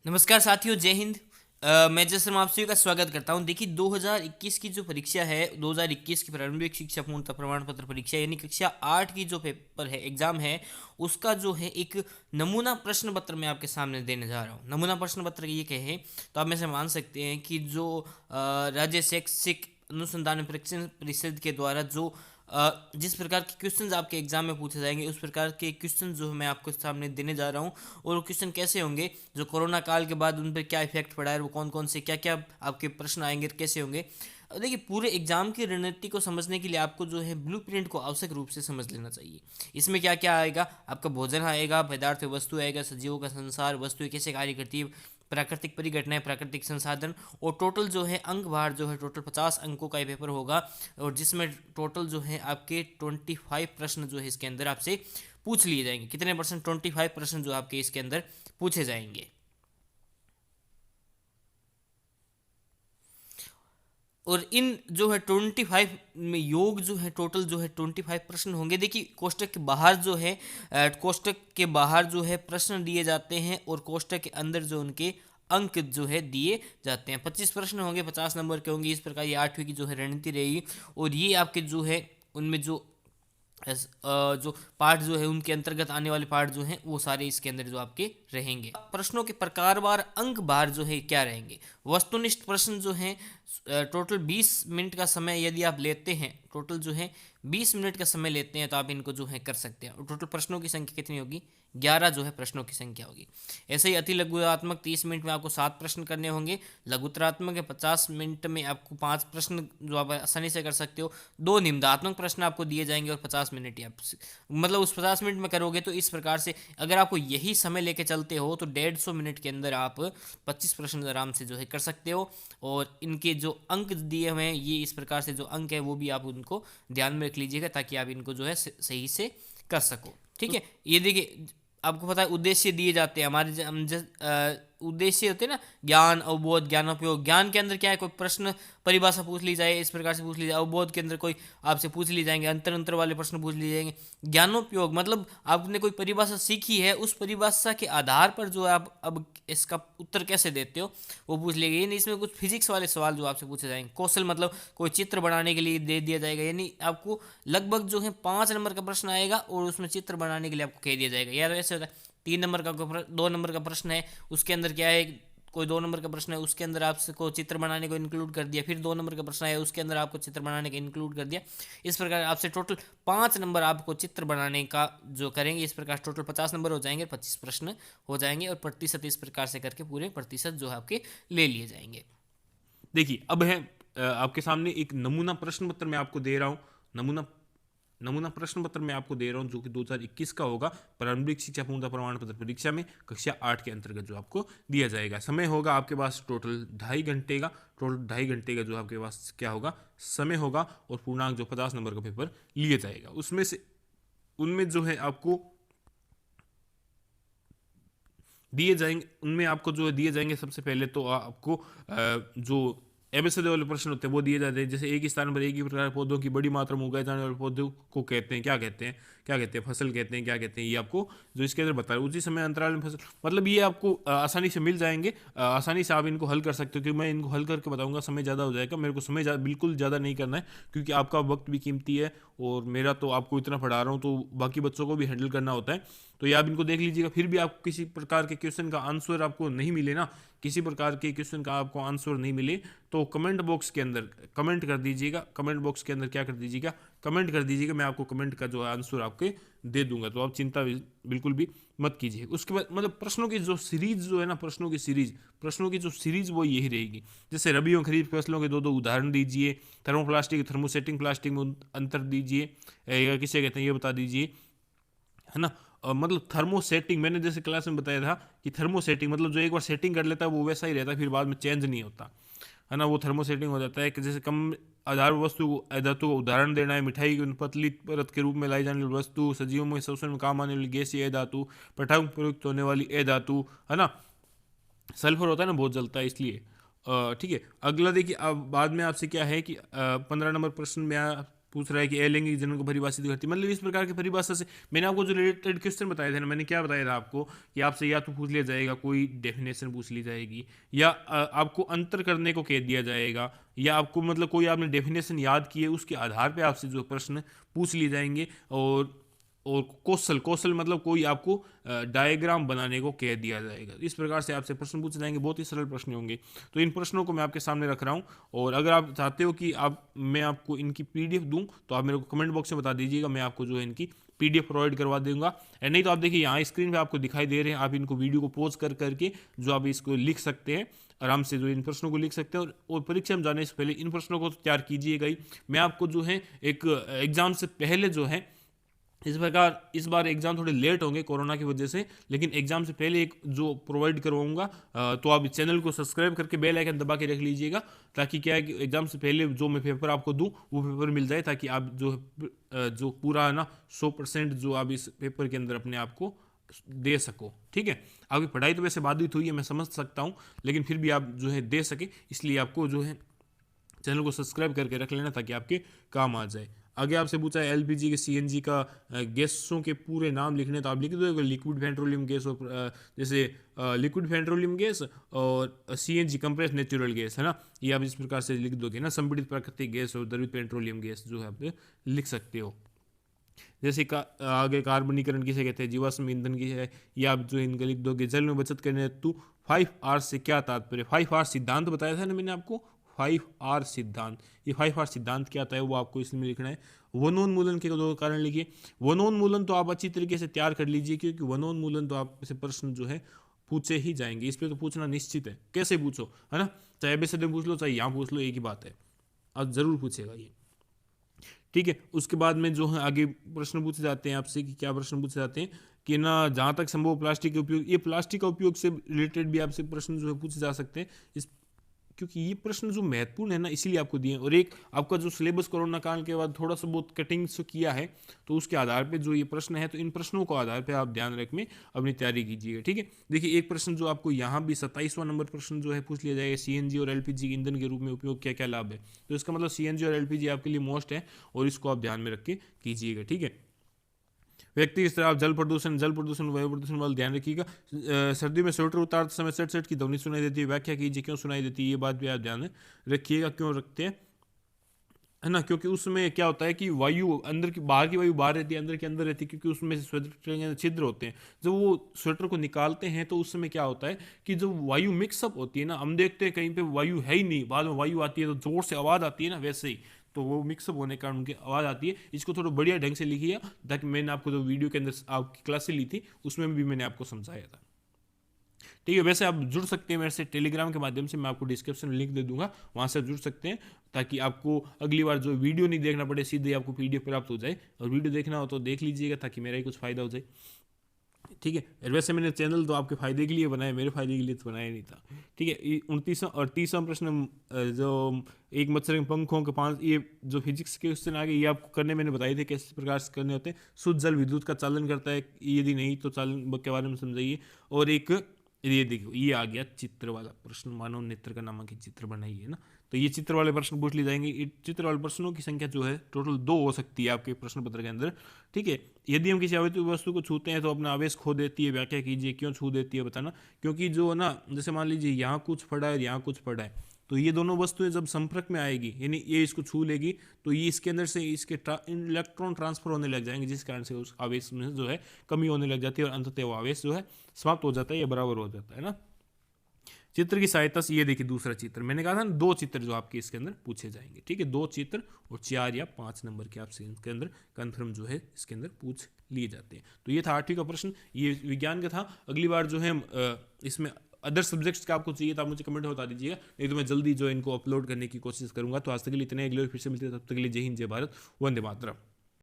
नमस्कार साथियों, जय हिंद। मैं जय शर्मा आप सभी का स्वागत करता हूं। देखिए, 2021 की जो परीक्षा है, 2021 की प्रारंभिक शिक्षा पूर्णतः प्रमाण पत्र परीक्षा यानी कक्षा 8 की जो पेपर है, एग्जाम है, उसका जो है एक नमूना प्रश्न पत्र मैं आपके सामने देने जा रहा हूं। नमूना प्रश्न पत्र ये कहे तो आप में से मान सकते हैं कि जो राज्य शैक्षिक अनुसंधान परीक्षण परिषद के द्वारा जो जिस प्रकार के क्वेश्चंस आपके एग्जाम में पूछे जाएंगे, उस प्रकार के क्वेश्चन जो मैं आपको सामने देने जा रहा हूँ। और वो क्वेश्चन कैसे होंगे, जो कोरोना काल के बाद उन पर क्या इफेक्ट पड़ा है, वो कौन कौन से क्या क्या आपके प्रश्न आएंगे और कैसे होंगे। देखिए, पूरे एग्जाम की रणनीति को समझने के लिए आपको जो है ब्लूप्रिंट को आवश्यक रूप से समझ लेना चाहिए। इसमें क्या क्या आएगा, आपका भोजन आएगा, पदार्थ वस्तु आएगा, सजीवों का संसार, वस्तुएं कैसे कार्य करती है, प्राकृतिक परिघटनाएं, प्राकृतिक संसाधन, और टोटल जो है अंक भार जो है, टोटल 50 अंकों का ये पेपर होगा। और जिसमें टोटल जो है आपके 25 प्रश्न जो है इसके अंदर आपसे पूछ लिए जाएंगे। कितने परसेंट? 25 प्रश्न जो आपके इसके अंदर पूछे जाएंगे। और इन जो है 25 में योग जो है, टोटल जो है 25 प्रश्न होंगे। देखिए, कोष्टक के बाहर जो है कोष्टक के बाहर जो है प्रश्न दिए जाते हैं, और कोष्टक के अंदर जो उनके अंक जो है दिए जाते हैं। 25 प्रश्न होंगे, 50 नंबर के होंगे। इस प्रकार ये 8वीं की जो है रणनीति रहेगी। और ये आपके जो है उनमें जो जो पार्ट जो है, उनके अंतर्गत आने वाले पार्ट जो हैं, वो सारे इसके अंदर जो आपके रहेंगे। प्रश्नों के प्रकारवार अंक बार जो है क्या रहेंगे। वस्तुनिष्ठ प्रश्न जो हैं, टोटल 20 मिनट का समय यदि आप लेते हैं, टोटल जो है 20 मिनट का समय लेते हैं, तो आप इनको जो है कर सकते हैं। और टोटल प्रश्नों की संख्या कितनी होगी? 11 जो है प्रश्नों की संख्या होगी। ऐसे ही अति लघुत्तरात्मक 30 मिनट में आपको 7 प्रश्न करने होंगे। लघुत्तरात्मक है 50 मिनट में आपको 5 प्रश्न जो आप आसानी से कर सकते हो। 2 निम्नात्मक प्रश्न आपको दिए जाएंगे, और 50 मिनट ही आप मतलब उस 50 मिनट में करोगे। तो इस प्रकार से अगर आपको यही समय लेके चलते हो, तो 150 मिनट के अंदर आप 25 प्रश्न आराम से जो है कर सकते हो। और इनके जो अंक दिए हुए हैं, ये इस प्रकार से जो अंक है वो भी आप उनको ध्यान में रख लीजिएगा, ताकि आप इनको जो है सही से कर सको। ठीक है, ये देखिए, आपको पता है उद्देश्य दिए जाते हैं हमारे उद्देश्य होते हैं ना, ज्ञान, अवबोध, ज्ञानोपयोग। ज्ञान के अंदर क्या है, कोई प्रश्न परिभाषा पूछ ली जाए, इस प्रकार से पूछ ली जाए। अवबोध के अंदर कोई आपसे पूछ ली जाएंगे, अंतर अंतर वाले प्रश्न पूछ लिए जाएंगे। ज्ञानोपयोग मतलब आपने कोई परिभाषा सीखी है, उस परिभाषा के आधार पर जो आप अब इसका उत्तर कैसे देते हो, वो पूछ लिए गए। यानी इसमें कुछ फिजिक्स वाले सवाल जो आपसे पूछे जाएंगे। कौशल मतलब कोई चित्र बनाने के लिए दे दिया जाएगा, यानी आपको लगभग जो है 5 नंबर का प्रश्न आएगा, और उसमें चित्र बनाने के लिए आपको कह दिया जाएगा। यार ऐसे होता है, 3 नंबर का 2 नंबर का प्रश्न है, उसके अंदर क्या है, कोई 2 नंबर का प्रश्न है, उसके अंदर आपको चित्र बनाने को इंक्लूड कर दिया। फिर 2 नंबर का प्रश्न है, उसके अंदर आपको चित्र बनाने का इंक्लूड कर दिया। इस प्रकार आपसे टोटल 5 नंबर आपको चित्र बनाने का जो करेंगे। इस प्रकार टोटल 50 नंबर हो जाएंगे, 25 प्रश्न हो जाएंगे, और प्रतिशत इस प्रकार से करके पूरे प्रतिशत जो है आपके ले लिए जाएंगे। देखिए, अब है आपके सामने एक नमूना प्रश्न पत्र मैं आपको दे रहा हूँ। नमूना नमूना प्रश्न पत्र मैं आपको दे रहा हूँ, जो कि 2021 का होगा, प्रारंभिक शिक्षा पूर्णता प्रमाण पत्र परीक्षा में कक्षा 8 के अंतर्गत जो आपको दिया जाएगा। समय होगा आपके पास टोटल 2.5 घंटे का। टोटल 2.5 घंटे का जो आपके पास क्या होगा, समय होगा। और पूर्णांक जो 50 नंबर का पेपर लिया जाएगा, उसमें से उनमें जो है आपको दिए जाएंगे, उनमें आपको जो दिए जाएंगे, सबसे पहले तो आपको जो एमएसए वाले प्रश्न होते हैं वो दिए जाते हैं। जैसे एक ही स्थान पर एक ही प्रकार के पौधों की बड़ी मात्रा में उगाए जाने वाले पौधों को कहते हैं, क्या कहते हैं, फसल कहते हैं, क्या कहते हैं, ये आपको जो इसके अंदर बताया। उसी समय अंतराल में फसल, मतलब ये आपको आसानी से मिल जाएंगे। आसानी से आप इनको हल कर सकते हो, क्योंकि मैं इनको हल करके बताऊंगा, समय ज़्यादा हो जाएगा। मेरे को समय बिल्कुल ज़्यादा नहीं करना है, क्योंकि आपका वक्त भी कीमती है, और मेरा तो आपको इतना पढ़ा रहा हूँ, तो बाकी बच्चों को भी हैंडल करना होता है। तो ये आप इनको देख लीजिएगा। फिर भी आपको किसी प्रकार के क्वेश्चन का आंसर आपको नहीं मिले ना, किसी प्रकार के क्वेश्चन का आपको आंसर नहीं मिले, तो कमेंट बॉक्स के अंदर कमेंट कर दीजिएगा। कमेंट बॉक्स के अंदर क्या कर दीजिएगा, कमेंट कर दीजिएगा। मैं आपको कमेंट का जो आंसर आपके दे दूंगा, तो आप चिंता बिल्कुल भी मत कीजिए। उसके बाद मतलब प्रश्नों की जो सीरीज जो है ना, प्रश्नों की जो सीरीज वो यही रहेगी। जैसे रबी और खरीफ फसलों के 2-2 उदाहरण दीजिए। थर्मोप्लास्टिक, थर्मोसेटिंग प्लास्टिक में अंतर दीजिए, या किसे कहते हैं ये बता दीजिए, है ना। मतलब थर्मोसेटिंग, मैंने जैसे क्लास में बताया था कि थर्मोसेटिंग मतलब जो एक बार सेटिंग कर लेता है वो वैसा ही रहता है, फिर बाद में चेंज नहीं होता, है ना। वो थर्मोसेटिंग हो जाता है। कि जैसे कम आधार वस्तु धातु का उदाहरण देना है। मिठाई की पतली परत के रूप में लाई जाने वाली वस्तु, सजीवों में शोषण में काम आने वाली गैसीय ए धातु, पटाख में प्रयुक्त होने वाली ए धातु, है ना। सल्फर होता है ना, बहुत जलता है, इसलिए ठीक है। अगला देखिए, अब बाद में आपसे क्या है कि 15 नंबर प्रश्न में पूछ रहा है कि अलैंगिक जनन को परिभाषित करती है, मतलब इस प्रकार की परिभाषा से मैंने आपको जो रिलेटेड क्वेश्चन बताए थे ना, मैंने क्या बताया था आपको कि आपसे या तो पूछ लिया जाएगा कोई डेफिनेशन पूछ ली जाएगी, या आपको अंतर करने को कह दिया जाएगा, या आपको मतलब कोई आपने डेफिनेशन याद की है उसके आधार पे आपसे जो प्रश्न पूछ लिए जाएंगे, और कौशल कौशल मतलब कोई आपको डायग्राम बनाने को कह दिया जाएगा। इस प्रकार से आपसे प्रश्न पूछे जाएंगे, बहुत ही सरल प्रश्न होंगे। तो इन प्रश्नों को मैं आपके सामने रख रहा हूँ, और अगर आप चाहते हो कि मैं आपको इनकी पीडीएफ दूं तो आप मेरे को कमेंट बॉक्स में बता दीजिएगा, मैं आपको जो है इनकी पीडीएफ प्रोवाइड करवा दूंगा। एंड नहीं तो आप देखिए यहाँ स्क्रीन पे आपको दिखाई दे रहे हैं, आप इनको वीडियो को पॉज कर करके जो आप इसको लिख सकते हैं, आराम से जो इन प्रश्नों को लिख सकते हैं, और परीक्षा में जाने से पहले इन प्रश्नों को तैयार कीजिएगा ही। मैं आपको जो है एक एग्जाम से पहले जो है इस प्रकार, इस बार एग्जाम थोड़े लेट होंगे कोरोना की वजह से, लेकिन एग्जाम से पहले एक जो प्रोवाइड करवाऊंगा, तो आप चैनल को सब्सक्राइब करके बेल आइकन दबा के रख लीजिएगा, ताकि क्या है कि एग्जाम से पहले जो मैं पेपर आपको दूं वो पेपर मिल जाए, ताकि आप जो पूरा है ना 100% जो आप इस पेपर के अंदर अपने आप को दे सको। ठीक है, आपकी पढ़ाई तो वैसे बाधित हुई है, मैं समझ सकता हूँ, लेकिन फिर भी आप जो है दे सके, इसलिए आपको जो है चैनल को सब्सक्राइब करके रख लेना ताकि आपके काम आ जाए। आगे आपसे पूछा है एलपीजी के सीएनजी का गैसों के पूरे नाम लिखने, तो आप लिख दो लिक्विड पेट्रोलियम गैस, और जैसे लिक्विड पेट्रोलियम गैस और सीएनजी कंप्रेस्ड नेचुरल गैस है ना, ये आप इस प्रकार से लिख दोगे ना, संपीड़ित प्राकृतिक गैस और द्रवित पेट्रोलियम गैस जो है आप लिख सकते हो। जैसे आगे कार्बनीकरण किसे कहते हैं, जीवाश्म ईंधन की है, ये आप जो इनका लिख दोगे। जल में बचत करने हेतु 5R से क्या तात्पर्य, 5R सिद्धांत बताया था ना मैंने आपको, 5R सिद्धांत, ये 5R सिद्धांत क्या आता है वो आपको इसमें लिखना है। वनोन्मूलन के दो कारण लिखिए। वनोन्मूलन तो आप अच्छी तरीके से तैयार कर लीजिए, क्योंकि वनोन्मूलन तो आप से प्रश्न जो है पूछे ही जाएंगे, इस पर तो पूछना निश्चित है, कैसे पूछो है ना, चाहे एबीसीडी पूछ लो चाहे यहाँ पूछ लो, एक ही बात है, आज जरूर पूछेगा ये। ठीक है, उसके बाद में जो है आगे प्रश्न पूछे जाते हैं आपसे, कि क्या प्रश्न पूछे जाते हैं कि ना, जहाँ तक संभव प्लास्टिक के उपयोग, ये प्लास्टिक का उपयोग से रिलेटेड भी आपसे प्रश्न जो है पूछे जा सकते हैं, इस क्योंकि ये प्रश्न जो महत्वपूर्ण है ना इसीलिए आपको दिए। और एक आपका जो सिलेबस कोरोना काल के बाद थोड़ा सा बहुत कटिंग से किया है, तो उसके आधार पे जो ये प्रश्न है, तो इन प्रश्नों को आधार पे आप ध्यान रख में अपनी तैयारी कीजिएगा। ठीक है, देखिए एक प्रश्न जो आपको यहाँ भी 27वां नंबर प्रश्न जो है पूछ लिया जाएगा, सीएनजी और एलपीजी ईंधन के रूप में उपयोग क्या क्या लाभ है, तो इसका मतलब सीएनजी और एलपीजी आपके लिए मोस्ट है, और इसको आप ध्यान में रख के कीजिएगा। ठीक है, व्यक्ति इस तरह जल प्रदूषण वायु प्रदूषण वाला ध्यान रखिएगा। सर्दी में स्वेटर उतारते समय सट सट की ध्वनि सुनाई देती है, व्याख्या कीजिए क्यों सुनाई देती है, ये बात भी आप ध्यान रखिएगा, क्यों रखते हैं है ना, क्योंकि उसमें क्या होता है कि वायु अंदर की, बाहर की वायु बाहर रहती है, अंदर के अंदर रहती है, क्योंकि उसमें स्वेटर के अंदर छिद्र होते हैं। जब वो स्वेटर को निकालते हैं तो उस समय क्या होता है कि जब वायु मिक्सअप होती है ना, हम देखते हैं कहीं पे वायु है ही नहीं, बाद में वायु आती है तो जोर से आवाज़ आती है ना, वैसे ही तो वो मिक्सअप होने के कारण उनकी आवाज़ आती है। इसको थोड़ा बढ़िया ढंग से लिखिए, ताकि मैंने आपको जो वीडियो के अंदर आपकी क्लासें ली थी उसमें भी मैंने आपको समझाया था। ठीक है, वैसे आप जुड़ सकते हैं मेरे से टेलीग्राम के माध्यम से, मैं आपको डिस्क्रिप्शन में लिंक दे दूंगा, वहाँ से आप जुड़ सकते हैं, ताकि आपको अगली बार जो वीडियो नहीं देखना पड़े, सीधे आपको पीडीएफ प्राप्त हो जाए, और वीडियो देखना हो तो देख लीजिएगा, ताकि मेरा ही कुछ फ़ायदा हो जाए। ठीक है, और वैसे मैंने चैनल तो आपके फायदे के लिए बनाया, मेरे फायदे के लिए तो बनाया नहीं था। ठीक है, 29वां और 30वां प्रश्न, जो एक मच्छर के पंखों के 5, ये जो फिजिक्स के क्वेश्चन आ गए, ये आपको करने मैंने बताए थे किस प्रकार से करने होते हैं। शुद्ध जल विद्युत का चालन करता है, यदि नहीं तो चालन के बारे में समझाइए। और एक ये देखो, ये आ गया चित्र वाला प्रश्न, मानव नेत्र का नामक चित्र बनाइए ना, तो ये चित्र वाले प्रश्न पूछ लिए जाएंगे। ये चित्र वाले प्रश्नों की संख्या जो है टोटल 2 हो सकती है आपके प्रश्न पत्र के अंदर। ठीक है, यदि हम किसी अवैध वस्तु को छूते हैं तो अपना आवेश खो देती है, व्याख्या कीजिए क्यों छू देती है, बताना। क्योंकि जो ना, जैसे मान लीजिए यहाँ कुछ पड़ा है, यहाँ कुछ पड़ा है, तो ये दोनों वस्तुएं जब संपर्क में आएगी, यानी ये इसको छू लेगी, तो ये इसके अंदर से इसके इलेक्ट्रॉन ट्रांसफर होने लग जाएंगे, जिस कारण से उस आवेश में जो है कमी होने लग जाती है, और अंततः वो आवेश जो है समाप्त हो जाता है या बराबर हो जाता है ना। चित्र की सहायता से, ये देखिए दूसरा चित्र, मैंने कहा था ना 2 चित्र जो आपके इसके अंदर पूछे जाएंगे। ठीक है, 2 चित्र और 4 या 5 नंबर के आपसे इसके अंदर कंफर्म जो है इसके अंदर पूछ लिए जाते हैं। तो ये था 8वीं का प्रश्न, ये विज्ञान का था। अगली बार जो है इसमें अदर सब्जेक्ट्स का आपको चाहिए तो आप मुझे कमेंट में बता दीजिएगा, नहीं तो मैं जल्दी जो इनको अपलोड करने की कोशिश करूंगा। तो आज तक के लिए इतने, अगले फिर से मिलते हैं, तब तक के लिए जय हिंद, जय भारत, वंदे मातरम।